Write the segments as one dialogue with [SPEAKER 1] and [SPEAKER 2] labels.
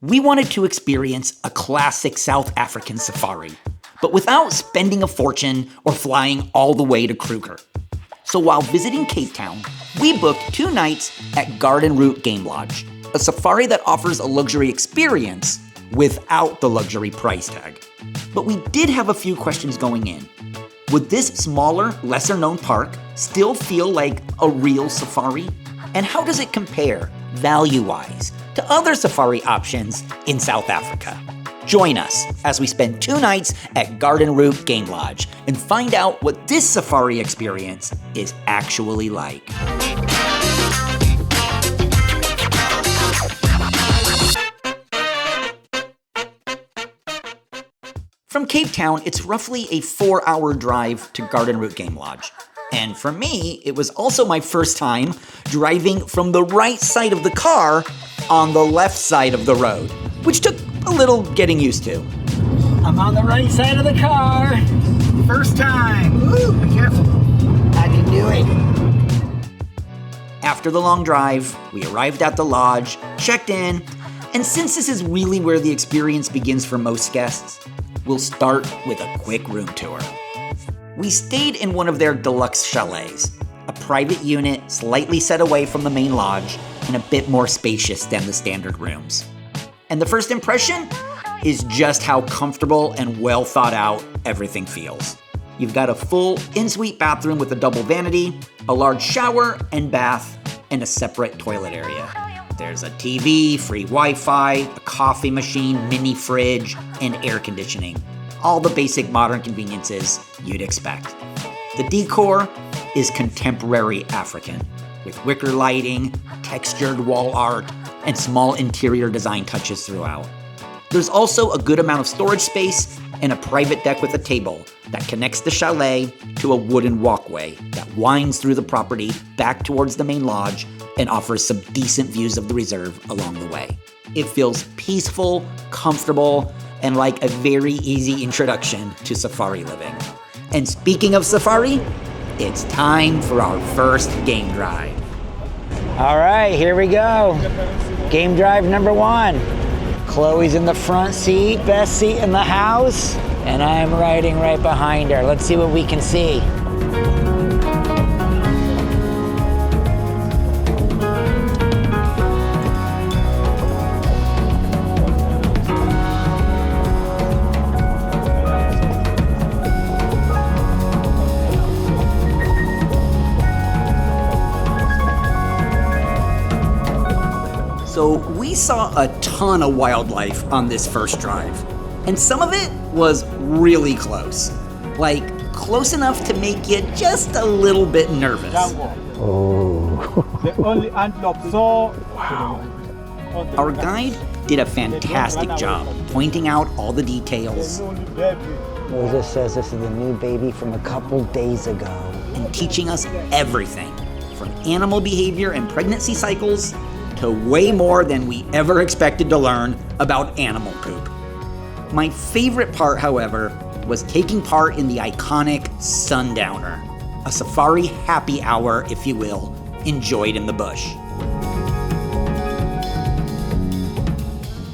[SPEAKER 1] We wanted to experience a classic South African safari, but without spending a fortune or flying all the way to Kruger. So while visiting Cape Town, we booked 2 nights at Garden Route Game Lodge, a safari that offers a luxury experience without the luxury price tag. But we did have a few questions going in. Would this smaller, lesser-known park still feel like a real safari? And how does it compare, value-wise, to other safari options in South Africa? Join us as we spend 2 nights at Garden Route Game Lodge and find out what this safari experience is actually like. From Cape Town, it's roughly a 4-hour drive to Garden Route Game Lodge. And for me, it was also my first time driving from the right side of the car on the left side of the road, which took a little getting used to.
[SPEAKER 2] I'm on the right side of the car. First time. Woo, be careful. I can do it.
[SPEAKER 1] After the long drive, we arrived at the lodge, checked in, and since this is really where the experience begins for most guests, we'll start with a quick room tour. We stayed in one of their Deluxe Chalets, a private unit slightly set away from the main lodge and a bit more spacious than the standard rooms. And the first impression is just how comfortable and well thought out everything feels. You've got a full en-suite bathroom with a double vanity, a large shower and bath, and a separate toilet area. There's a TV, free Wi-Fi, a coffee machine, mini fridge, and air conditioning. All the basic modern conveniences you'd expect. The decor is contemporary African, with wicker lighting, textured wall art, and small interior design touches throughout. There's also a good amount of storage space and a private deck with a table that connects the chalet to a wooden walkway that winds through the property back towards the main lodge and offers some decent views of the reserve along the way. It feels peaceful, comfortable, and like a very easy introduction to safari living. And speaking of safari, it's time for our first game drive.
[SPEAKER 2] All right, here we go. Game drive number 1. Chloe's in the front seat, best seat in the house, and I'm riding right behind her. Let's see what we can see.
[SPEAKER 1] So we saw a ton of wildlife on this first drive, and some of it was really close. Like, close enough to make you just a little bit nervous.
[SPEAKER 2] Oh.
[SPEAKER 3] The only antelope saw.
[SPEAKER 1] Wow. Our guide did a fantastic job pointing out all the details.
[SPEAKER 2] Moses says this is the new baby from a couple days ago.
[SPEAKER 1] And teaching us everything, from animal behavior and pregnancy cycles to way more than we ever expected to learn about animal poop. My favorite part, however, was taking part in the iconic Sundowner, a safari happy hour, if you will, enjoyed in the bush.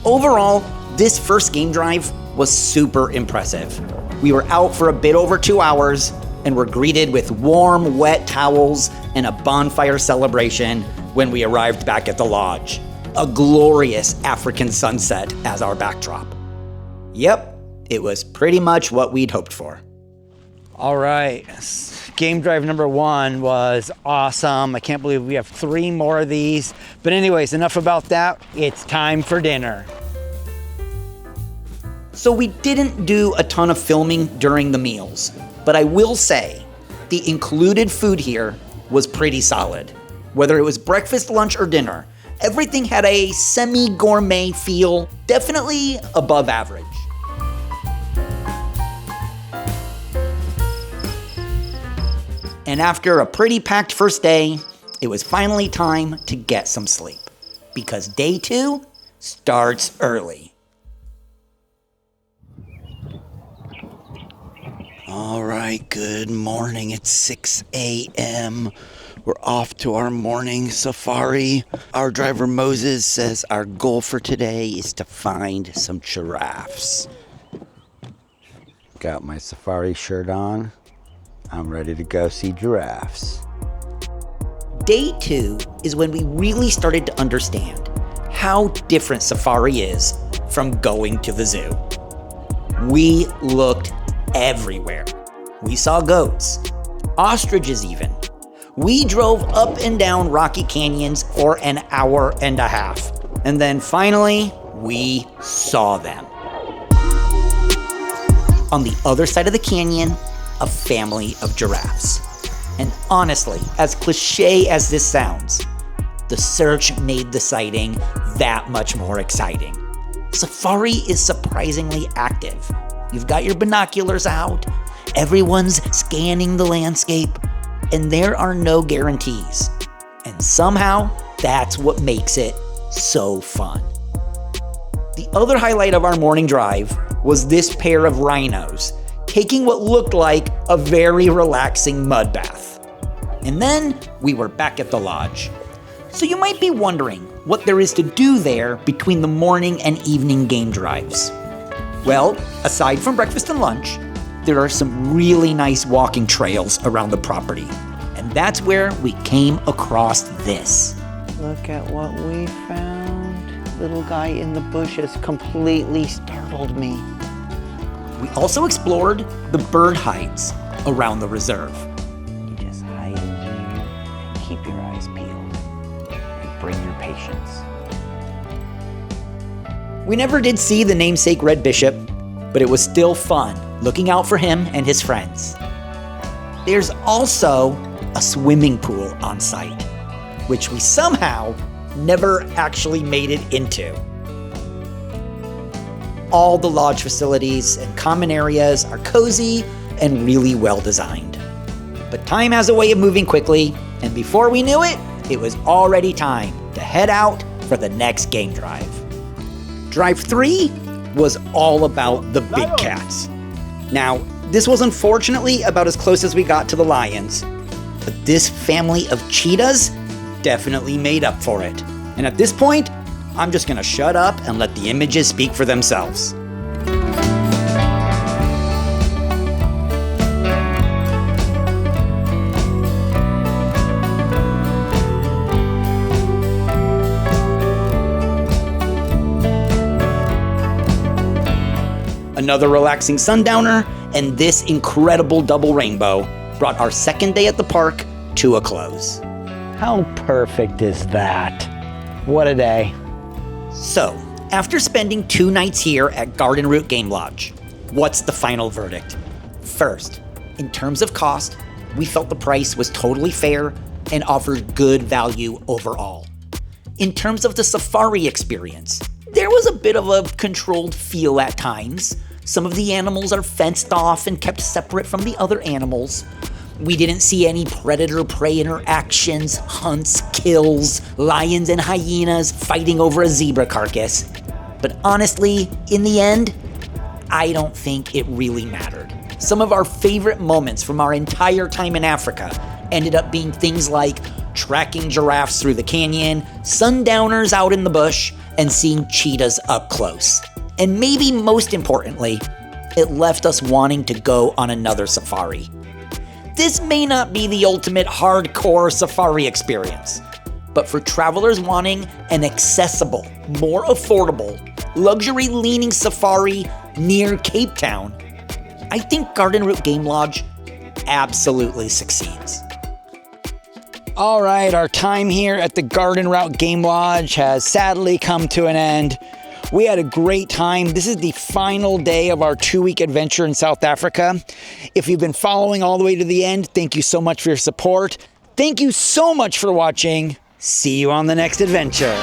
[SPEAKER 1] Overall, this first game drive was super impressive. We were out for a bit over 2 hours and were greeted with warm, wet towels and a bonfire celebration when we arrived back at the lodge. A glorious African sunset as our backdrop. Yep, it was pretty much what we'd hoped for.
[SPEAKER 2] All right, game drive number 1 was awesome. I can't believe we have 3 more of these. But anyways, enough about that. It's time for dinner.
[SPEAKER 1] So we didn't do a ton of filming during the meals, but I will say the included food here was pretty solid. Whether it was breakfast, lunch, or dinner, everything had a semi-gourmet feel, definitely above average. And after a pretty packed first day, it was finally time to get some sleep, because day 2 starts early.
[SPEAKER 4] All right, good morning. It's 6 a.m. We're off to our morning safari. Our driver Moses says our goal for today is to find some giraffes. Got my safari shirt on. I'm ready to go see giraffes.
[SPEAKER 1] Day 2 is when we really started to understand how different safari is from going to the zoo. We looked everywhere. We saw goats, ostriches even. We drove up and down rocky canyons for an hour and a half. And then finally, we saw them. On the other side of the canyon, a family of giraffes. And honestly, as cliche as this sounds, the search made the sighting that much more exciting. Safari is surprisingly active. You've got your binoculars out, everyone's scanning the landscape, and there are no guarantees. And somehow, that's what makes it so fun. The other highlight of our morning drive was this pair of rhinos taking what looked like a very relaxing mud bath. And then we were back at the lodge. So you might be wondering what there is to do there between the morning and evening game drives. Well, aside from breakfast and lunch, there are some really nice walking trails around the property. And that's where we came across this.
[SPEAKER 2] Look at what we found. Little guy in the bushes completely startled me.
[SPEAKER 1] We also explored the bird hides around the reserve.
[SPEAKER 2] You just hide in here and keep your eyes peeled. And bring your patience.
[SPEAKER 1] We never did see the namesake red bishop, but it was still fun looking out for him and his friends. There's also a swimming pool on site, which we somehow never actually made it into. All the lodge facilities and common areas are cozy and really well designed. But time has a way of moving quickly, and before we knew it, it was already time to head out for the next game drive. Drive 3 was all about the big cats. Now, this was unfortunately about as close as we got to the lions, but this family of cheetahs definitely made up for it. And at this point, I'm just gonna shut up and let the images speak for themselves. Another relaxing sundowner, and this incredible double rainbow brought our second day at the park to a close.
[SPEAKER 2] How perfect is that? What a day.
[SPEAKER 1] So, after spending 2 nights here at Garden Route Game Lodge, what's the final verdict? First, in terms of cost, we felt the price was totally fair and offered good value overall. In terms of the safari experience, there was a bit of a controlled feel at times. Some of the animals are fenced off and kept separate from the other animals. We didn't see any predator-prey interactions, hunts, kills, lions and hyenas fighting over a zebra carcass. But honestly, in the end, I don't think it really mattered. Some of our favorite moments from our entire time in Africa ended up being things like tracking giraffes through the canyon, sundowners out in the bush, and seeing cheetahs up close. And maybe most importantly, it left us wanting to go on another safari. This may not be the ultimate hardcore safari experience, but for travelers wanting an accessible, more affordable, luxury-leaning safari near Cape Town, I think Garden Route Game Lodge absolutely succeeds.
[SPEAKER 2] All right, our time here at the Garden Route Game Lodge has sadly come to an end. We had a great time. This is the final day of our 2-week adventure in South Africa. If you've been following all the way to the end, thank you so much for your support. Thank you so much for watching. See you on the next adventure.